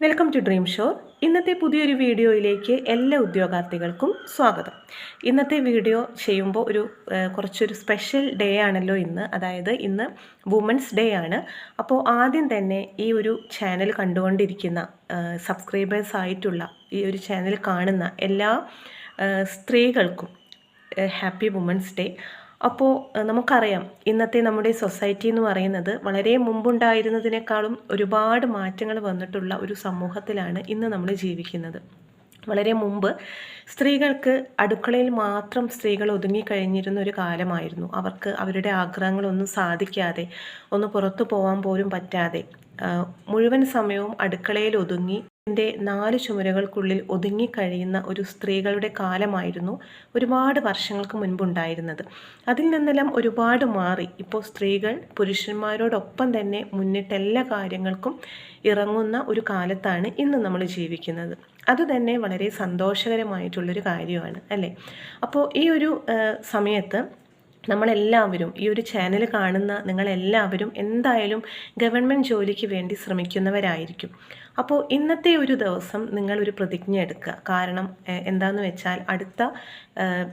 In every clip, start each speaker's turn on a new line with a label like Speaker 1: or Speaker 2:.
Speaker 1: Welcome to dream show. ഇന്നത്തെ പുതിയൊരു വീഡിയോയിലേക്ക് എല്ലാ ഉദ്യോഗാർത്ഥികൾക്കും സ്വാഗതം. ഇന്നത്തെ വീഡിയോ ചെയ്യുമ്പോൾ കുറച്ചൊരു സ്പെഷ്യൽ ഡേ ആണല്ലോ ഇന്ന്. അതായത് ഇന്ന് വുമൻസ് ഡേ ആണ്. അപ്പോൾ ആദ്യം തന്നെ ഈ ഒരു ചാനൽ കണ്ടുകൊണ്ടിരിക്കുന്ന സബ്സ്ക്രൈബേഴ്സ് ആയിട്ടുള്ള ഈ ഒരു ചാനൽ കാണുന്ന എല്ലാ സ്ത്രീകൾക്കും ഹാപ്പി വുമൻസ് ഡേ. അപ്പോൾ നമുക്കറിയാം ഇന്നത്തെ നമ്മുടെ സൊസൈറ്റി എന്ന് പറയുന്നത് വളരെ മുമ്പുണ്ടായിരുന്നതിനേക്കാളും ഒരുപാട് മാറ്റങ്ങൾ വന്നിട്ടുള്ള ഒരു സമൂഹത്തിലാണ് ഇന്ന് നമ്മൾ ജീവിക്കുന്നത്. വളരെ മുമ്പ് സ്ത്രീകൾക്ക് അടുക്കളയിൽ മാത്രം സ്ത്രീകൾ ഒതുങ്ങിക്കഴിഞ്ഞിരുന്ന ഒരു കാലമായിരുന്നു. അവർക്ക് അവരുടെ ആഗ്രഹങ്ങളൊന്നും സാധിക്കാതെ ഒന്ന് പുറത്തു പോകാൻ പോലും പറ്റാതെ മുഴുവൻ സമയവും അടുക്കളയിൽ ഒതുങ്ങി നാല് ചുമരുകൾക്കുള്ളിൽ ഒതുങ്ങിക്കഴിയുന്ന ഒരു സ്ത്രീകളുടെ കാലമായിരുന്നു ഒരുപാട് വർഷങ്ങൾക്ക് മുൻപുണ്ടായിരുന്നത്. അതിൽ നിന്നെല്ലാം ഒരുപാട് മാറി ഇപ്പോൾ സ്ത്രീകൾ പുരുഷന്മാരോടൊപ്പം തന്നെ മുന്നിട്ട് എല്ലാ കാര്യങ്ങൾക്കും ഇറങ്ങുന്ന ഒരു കാലത്താണ് ഇന്ന് നമ്മൾ ജീവിക്കുന്നത്. അത് തന്നെ വളരെ സന്തോഷകരമായിട്ടുള്ളൊരു കാര്യമാണ് അല്ലേ? അപ്പോൾ ഈ ഒരു സമയത്ത് നമ്മളെല്ലാവരും, ഈ ഒരു ചാനൽ കാണുന്ന നിങ്ങളെല്ലാവരും എന്തായാലും ഗവൺമെൻറ് ജോലിക്ക് വേണ്ടി ശ്രമിക്കുന്നവരായിരിക്കും. അപ്പോൾ ഇന്നത്തെ ഒരു ദിവസം നിങ്ങളൊരു പ്രതിജ്ഞ എടുക്കുക. കാരണം എന്താണെന്ന് വെച്ചാൽ അടുത്ത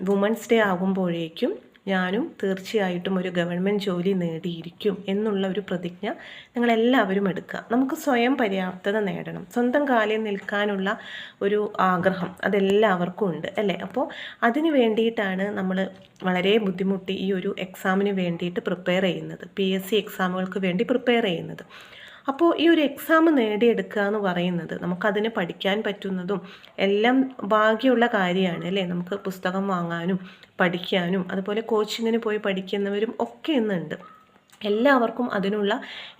Speaker 1: വുമൻസ് ഡേ ആകുമ്പോഴേക്കും ഞാനും തീർച്ചയായിട്ടും ഒരു ഗവൺമെൻറ് ജോലി നേടിയിരിക്കും എന്നുള്ള ഒരു പ്രതിജ്ഞ നിങ്ങളെല്ലാവരും എടുക്കുക. നമുക്ക് സ്വയം പര്യാപ്തത നേടണം. സ്വന്തം കാലിൽ നിൽക്കാനുള്ള ഒരു ആഗ്രഹം അതെല്ലാവർക്കും ഉണ്ട് അല്ലേ? അപ്പോൾ അതിന് വേണ്ടിയിട്ടാണ് നമ്മൾ വളരെ ബുദ്ധിമുട്ടി ഈ ഒരു എക്സാമിന് വേണ്ടിയിട്ട് പ്രിപ്പയർ ചെയ്യുന്നത്, PSC എക്സാമുകൾക്ക് വേണ്ടി പ്രിപ്പയർ ചെയ്യുന്നത്. അപ്പോൾ ഈ ഒരു എക്സാം നേടിയെടുക്കുക എന്ന് പറയുന്നത് നമുക്കതിന് പഠിക്കാൻ പറ്റുന്നതും എല്ലാം ഭാഗ്യമുള്ള കാര്യമാണ് അല്ലേ? നമുക്ക് പുസ്തകം വാങ്ങാനും പഠിക്കാനും അതുപോലെ കോച്ചിങ്ങിന് പോയി പഠിക്കുന്നവരും ഒക്കെ ഇന്നുണ്ട്. എല്ലാവർക്കും അതിനുള്ള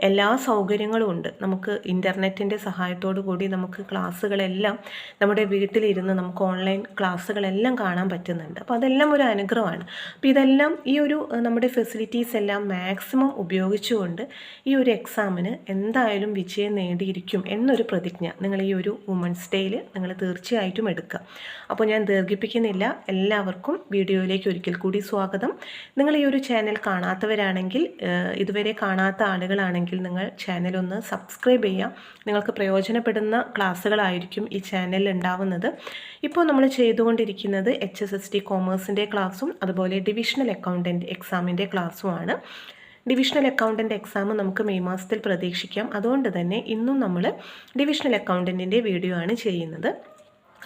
Speaker 1: എല്ലാ സൗകര്യങ്ങളും ഉണ്ട്. നമുക്ക് ഇൻ്റർനെറ്റിൻ്റെ സഹായത്തോടു കൂടി നമുക്ക് ക്ലാസ്സുകളെല്ലാം നമ്മുടെ വീട്ടിലിരുന്ന് നമുക്ക് ഓൺലൈൻ ക്ലാസ്സുകളെല്ലാം കാണാൻ പറ്റുന്നുണ്ട്. അപ്പോൾ അതെല്ലാം ഒരു അനുഗ്രഹമാണ്. അപ്പോൾ ഇതെല്ലാം ഈ ഒരു നമ്മുടെ ഫെസിലിറ്റീസ് എല്ലാം മാക്സിമം ഉപയോഗിച്ചുകൊണ്ട് ഈ ഒരു എക്സാമിന് എന്തായാലും വിജയം നേടിയിരിക്കും എന്നൊരു പ്രതിജ്ഞ നിങ്ങൾ ഈ ഒരു വുമൻസ് ഡേയിൽ നിങ്ങൾ തീർച്ചയായിട്ടും എടുക്കുക. അപ്പോൾ ഞാൻ ദീർഘിപ്പിക്കുന്നില്ല, എല്ലാവർക്കും വീഡിയോയിലേക്ക് ഒരിക്കൽ കൂടി സ്വാഗതം. നിങ്ങൾ ഈ ഒരു ചാനൽ കാണാത്തവരാണെങ്കിൽ, ഇതുവരെ കാണാത്ത ആളുകളാണെങ്കിൽ നിങ്ങൾ ചാനൽ ഒന്ന് സബ്സ്ക്രൈബ് ചെയ്യാം. നിങ്ങൾക്ക് പ്രയോജനപ്പെടുന്ന ക്ലാസ്സുകളായിരിക്കും ഈ ചാനലിൽ ഉണ്ടാവുന്നത്. ഇപ്പോൾ നമ്മൾ ചെയ്തുകൊണ്ടിരിക്കുന്നത് HSST കോമേഴ്സിൻ്റെ ക്ലാസ്സും അതുപോലെ ഡിവിഷണൽ അക്കൗണ്ടൻറ്റ് എക്സാമിൻ്റെ ക്ലാസ്സുമാണ്. ഡിവിഷണൽ അക്കൗണ്ടൻറ്റ് എക്സാം നമുക്ക് മെയ് മാസത്തിൽ പ്രതീക്ഷിക്കാം. അതുകൊണ്ട് തന്നെ ഇന്നും നമ്മൾ ഡിവിഷണൽ അക്കൗണ്ടൻറ്റിൻ്റെ വീഡിയോ ആണ് ചെയ്യുന്നത്.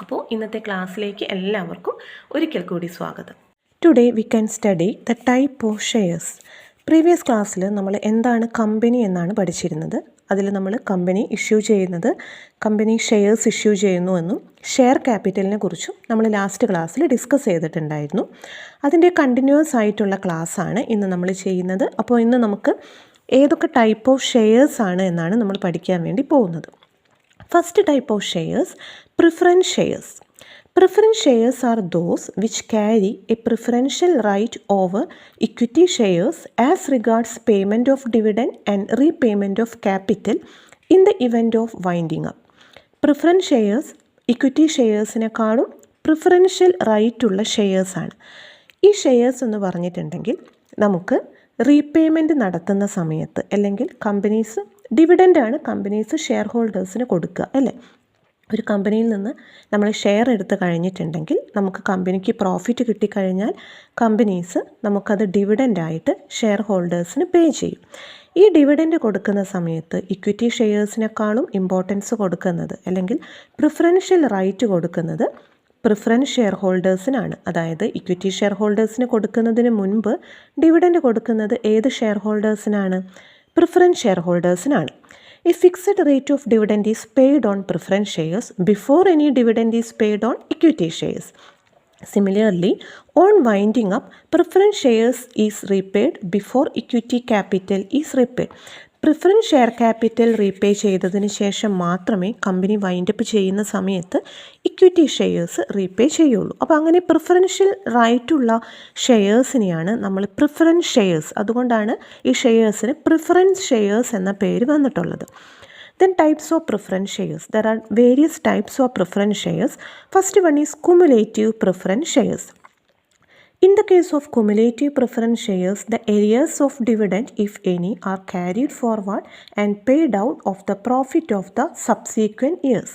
Speaker 1: അപ്പോൾ ഇന്നത്തെ ക്ലാസ്സിലേക്ക് എല്ലാവർക്കും ഒരിക്കൽ കൂടി സ്വാഗതം. Today we can study the type of shares. Previous ക്ലാസ്സിൽ നമ്മൾ എന്താണ് കമ്പനി എന്നാണ് പഠിച്ചിരുന്നത്. അതിൽ നമ്മൾ കമ്പനി ഇഷ്യൂ ചെയ്യുന്നത്, കമ്പനി ഷെയർസ് ഇഷ്യൂ ചെയ്യുന്നു എന്നും ഷെയർ ക്യാപിറ്റലിനെ കുറിച്ചും നമ്മൾ ലാസ്റ്റ് ക്ലാസ്സിൽ ഡിസ്കസ് ചെയ്തിട്ടുണ്ടായിരുന്നു. അതിൻ്റെ കണ്ടിന്യൂസ് ആയിട്ടുള്ള ക്ലാസ്സാണ് ഇന്ന് നമ്മൾ ചെയ്യുന്നത്. അപ്പോൾ ഇന്ന് നമുക്ക് ഏതൊക്കെ ടൈപ്പ് ഓഫ് ഷെയർസ് ആണ് എന്നാണ് നമ്മൾ പഠിക്കാൻ വേണ്ടി പോകുന്നത്. First type of shares, preference shares. Preference shares are those which carry a preferential right over equity shares as regards payment of dividend and repayment of capital in the event of winding up. Preference shares equity ഷെയർസിനെക്കാളും preferential right ഉള്ള ഷെയർസാണ്. ഈ shares എന്ന് പറഞ്ഞിട്ടുണ്ടെങ്കിൽ നമുക്ക് repayment നടത്തുന്ന സമയത്ത്, അല്ലെങ്കിൽ കമ്പനീസ് ഡിവിഡൻ്റാണ് കമ്പനീസ് ഷെയർ ഹോൾഡേഴ്സിന് കൊടുക്കുക അല്ലേ? ഒരു കമ്പനിയിൽ നിന്ന് നമ്മൾ ഷെയർ എടുത്ത് കഴിഞ്ഞിട്ടുണ്ടെങ്കിൽ നമുക്ക് കമ്പനിക്ക് പ്രോഫിറ്റ് കിട്ടിക്കഴിഞ്ഞാൽ കമ്പനീസ് നമുക്കത് ഡിവിഡൻ്റായിട്ട് ഷെയർ ഹോൾഡേഴ്സിന് പേ ചെയ്യും. ഈ ഡിവിഡൻഡ് കൊടുക്കുന്ന സമയത്ത് ഇക്വിറ്റി ഷെയർസിനേക്കാളും ഇമ്പോർട്ടൻസ് കൊടുക്കുന്നത്, അല്ലെങ്കിൽ പ്രിഫറൻഷ്യൽ റൈറ്റ് കൊടുക്കുന്നത് പ്രിഫറൻസ് ഷെയർ ഹോൾഡേഴ്സിനാണ്. അതായത് ഇക്വിറ്റി ഷെയർ ഹോൾഡേഴ്സിന് കൊടുക്കുന്നതിന് മുൻപ് ഡിവിഡൻഡ് കൊടുക്കുന്നത് ഏത് ഷെയർ ഹോൾഡേഴ്സിനാണ്? പ്രിഫറൻസ് ഷെയർ ഹോൾഡേഴ്സിനാണ്. A fixed rate of dividend is paid on preference shares before any dividend is paid on equity shares. Similarly, on winding up, preference shares is repaid before equity capital is repaid. Preference share capital repay ചെയ്തതിന് ശേഷം മാത്രമേ company wind up ചെയ്യുന്ന സമയത്ത് equity shares repay ചെയ്യുള്ളൂ. അപ്പോൾ അങ്ങനെ preferential റൈറ്റുള്ള ഷെയർസിനെയാണ് നമ്മൾ preference shares, അതുകൊണ്ടാണ് ഈ ഷെയർസിന് പ്രിഫറൻസ് ഷെയർസ് എന്ന പേര് വന്നിട്ടുള്ളത്. Then types of preference shares. There are various types of preference shares. First one is cumulative preference shares. In the case of cumulative preference shares, the arrears of dividend, if any, are carried forward and paid out of the profit of the subsequent years.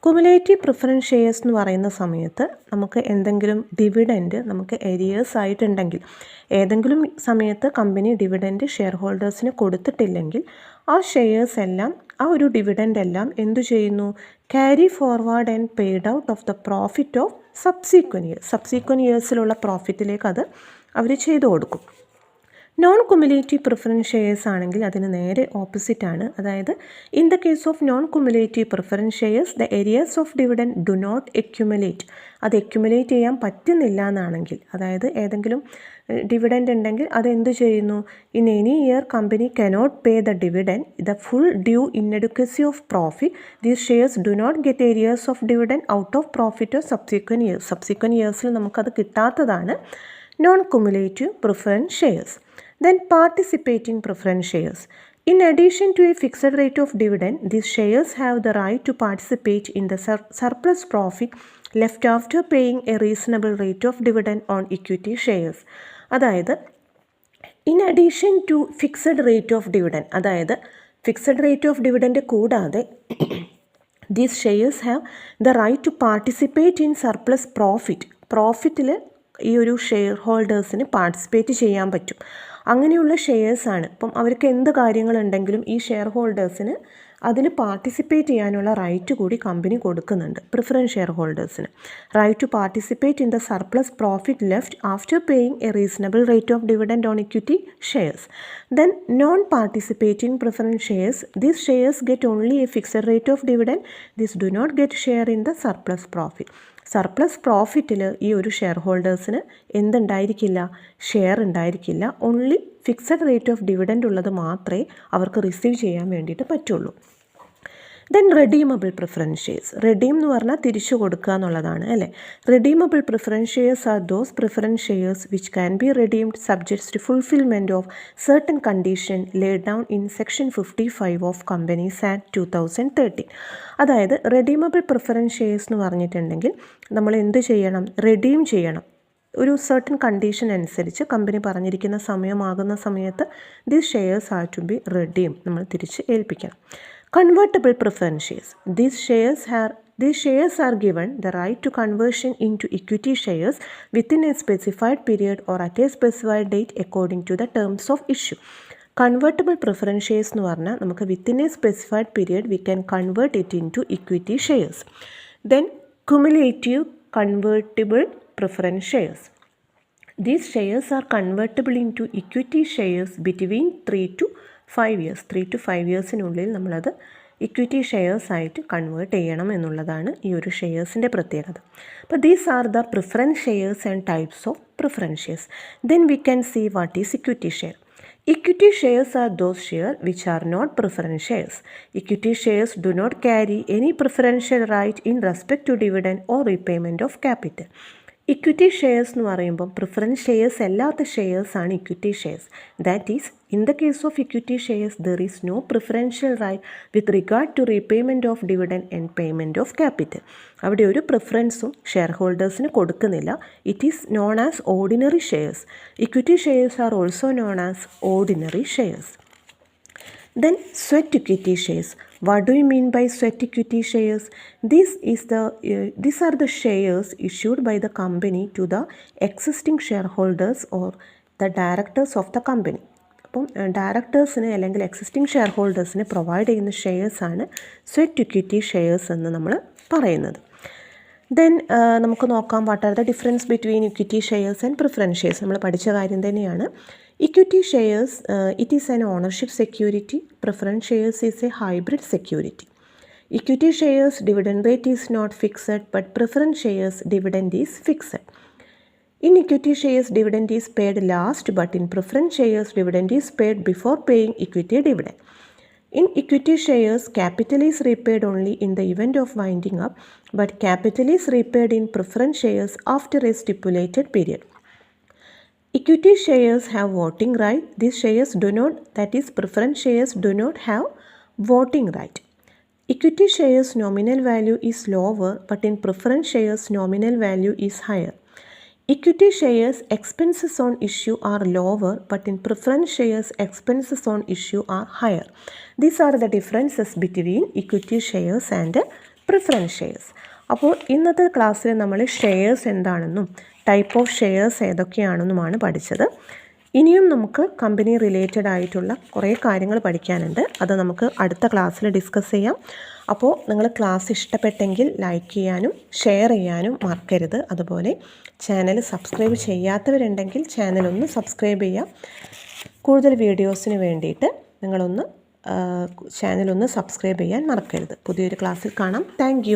Speaker 1: Cumulative preference shares എന്ന് പറയുന്ന സമയത്ത് നമുക്ക് എന്തെങ്കിലും dividend നമുക്ക് എരിയേഴ്സ് ആയിട്ടുണ്ടെങ്കിൽ, ഏതെങ്കിലും സമയത്ത് company dividend share ഹോൾഡേഴ്സിന് കൊടുത്തിട്ടില്ലെങ്കിൽ ആ ഷെയർസ് എല്ലാം, ആ ഒരു ഡിവിഡൻറ്റ് എല്ലാം എന്തു ചെയ്യുന്നു, carry forward and paid out of the profit of subsequent ഇയേഴ്സിലുള്ള പ്രോഫിറ്റിലേക്ക് അത് അവർ ചെയ്തു കൊടുക്കും. നോൺ കുമുലേറ്റീവ് പ്രിഫറൻസ് ഷെയർസ് ആണെങ്കിൽ അതിന് നേരെ ഓപ്പോസിറ്റാണ്. അതായത് in the case of non cumulative preference shares the arrears of dividend do not accumulate, അത് എക്യുമുലേറ്റ് ചെയ്യാൻ പറ്റുന്നില്ല എന്നാണെങ്കിൽ, അതായത് ഏതെങ്കിലും ഡിവിഡൻഡ് ഉണ്ടെങ്കിൽ അതെന്ത് ചെയ്യുന്നു, in any year company cannot pay the dividend the full due inadequacy of profit, these shares do not get arrears of dividend out of profit of subsequent ഇയേഴ്സിൽ നമുക്കത് കിട്ടാത്തതാണ് non cumulative preference shares. Then participating preference shares. In addition to a fixed rate of dividend, these shares have the right to participate in the surplus profit left after paying a reasonable rate of dividend on equity shares. അതായത് in addition to fixed rate of dividend, അതായത് fixed rate of dividend കൂടാതെ these shares have the right to participate in surplus പ്രോഫിറ്റിൽ ഈ ഒരു share ഹോൾഡേഴ്സിന് participate ചെയ്യാൻ പറ്റും. അങ്ങനെയുള്ള ഷെയർസാണ്. ഇപ്പം അവർക്ക് എന്ത് കാര്യങ്ങളുണ്ടെങ്കിലും ഈ ഷെയർ ഹോൾഡേഴ്സിന് അതിൽ പാർട്ടിസിപ്പേറ്റ് ചെയ്യാനുള്ള റൈറ്റ് കൂടി കമ്പനി കൊടുക്കുന്നുണ്ട് പ്രിഫറൻസ് ഷെയർ ഹോൾഡേഴ്സിന്. Right to participate in the surplus profit left after paying a reasonable rate of dividend on equity shares. Then non participating preference shares, these shares get only a fixed rate of dividend, these do not get share in the surplus profit. Surplus പ്രോഫിറ്റിൽ ഈ ഒരു share ഹോൾഡേഴ്സിന് എന്തുണ്ടായിരിക്കില്ല, share ഉണ്ടായിരിക്കില്ല. Only fixed rate of dividend ഉള്ളത് മാത്രമേ അവർക്ക് receive ചെയ്യാൻ വേണ്ടിയിട്ട് പറ്റുള്ളൂ. Then redeemable preference shares. Redeem എന്ന് പറഞ്ഞാൽ തിരിച്ചു കൊടുക്കുക എന്നുള്ളതാണ് അല്ലേ. Redeemable preference shares are those preference shares which can be redeemed subjects to fulfilment of certain condition laid down in section 55 of companies act 2013. അതായത് റെഡീമബിൾ പ്രിഫറൻസ് ഷെയർസ് എന്ന് പറഞ്ഞിട്ടുണ്ടെങ്കിൽ നമ്മൾ എന്ത് ചെയ്യണം, റെഡീം ചെയ്യണം. ഒരു സർട്ടൻ കണ്ടീഷൻ അനുസരിച്ച് കമ്പനി പറഞ്ഞിരിക്കുന്ന സമയമാകുന്ന സമയത്ത് these shares are to be redeem, നമ്മൾ തിരിച്ച് ഏൽപ്പിക്കണം. Convertible preference shares. These shares are given the right to conversion into equity shares within a specified period or at a specified date according to the terms of issue. Convertible preference shares എന്ന് പറഞ്ഞാൽ നമുക്ക് within a specified period we can convert it into equity shares. Then cumulative convertible preference shares. These shares are convertible into equity shares between 3 to 5 years. 3 to 5 ഇയേഴ്സിനുള്ളിൽ നമ്മളത് equity shares ആയിട്ട് convert ചെയ്യണം എന്നുള്ളതാണ് ഈ ഒരു ഷെയർസിൻ്റെ പ്രത്യേകത. അപ്പോൾ these are the preference shares and types of preference shares. Then we can see what is equity share. Equity shares are those shares which are not preference shares. Equity shares do not carry any preferential right in respect to dividend or repayment of capital. Equity shares എന്ന് പറയുമ്പം preference shares അല്ലാത്ത ഷെയർസാണ് equity shares. That is in the case of equity shares there is no preferential right with regard to repayment of dividend and payment of capital. അവിടെ ഒരു പ്രിഫറൻസും share ഹോൾഡേഴ്സിന് കൊടുക്കുന്നില്ല. It is known as ordinary shares. Equity shares are also known as ordinary shares. Then sweat equity shares. What do you mean by sweat equity shares? These are the shares issued by the company to the existing shareholders or the directors of the company. അപ്പം ഡയറക്ടേഴ്സിന് അല്ലെങ്കിൽ existing share ഹോൾഡേഴ്സിന് provide ചെയ്യുന്ന ഷെയർസാണ് sweat equity shares എന്ന് നമ്മൾ പറയുന്നത്. Then നമുക്ക് നോക്കാം what are the difference between equity shares and preference shares. നമ്മൾ പഠിച്ച കാര്യം തന്നെയാണ്. Equity shares, it is an ownership security. Preference shares is a hybrid security. Equity shares dividend rate is not fixed, but preference shares dividend is fixed. In equity shares dividend is paid last, but in preference shares dividend is paid before paying equity dividend. In equity shares capital is repaid only in the event of winding up, but capital is repaid in preference shares after a stipulated period. Equity shares have voting right. These shares do not, that is preference shares do not have voting right. Equity shares nominal value is lower, but in preference shares nominal value is higher. Equity shares expenses on issue are lower, but in preference shares expenses on issue are higher. These are the differences between equity shares and preference shares. അപ്പോൾ ഇന്നത്തെ ക്ലാസ്സിൽ നമ്മൾ shares എന്താണെന്നും type of shares ഏതൊക്കെയാണെന്നുമാണ് പഠിച്ചത്. ഇനിയും നമുക്ക് company related ആയിട്ടുള്ള കുറേ കാര്യങ്ങൾ പഠിക്കാനുണ്ട്. അത് നമുക്ക് അടുത്ത ക്ലാസ്സിൽ ഡിസ്കസ് ചെയ്യാം. അപ്പോൾ നിങ്ങൾ ക്ലാസ് ഇഷ്ടപ്പെട്ടെങ്കിൽ ലൈക്ക് ചെയ്യാനും ഷെയർ ചെയ്യാനും മറക്കരുത്. അതുപോലെ ചാനൽ സബ്സ്ക്രൈബ് ചെയ്യാത്തവരുണ്ടെങ്കിൽ ചാനലൊന്ന് സബ്സ്ക്രൈബ് ചെയ്യാം. കൂടുതൽ വീഡിയോസിന് വേണ്ടിയിട്ട് നിങ്ങളൊന്ന് ചാനലൊന്ന് സബ്സ്ക്രൈബ് ചെയ്യാൻ മറക്കരുത്. പുതിയൊരു ക്ലാസ്സിൽ കാണാം. താങ്ക്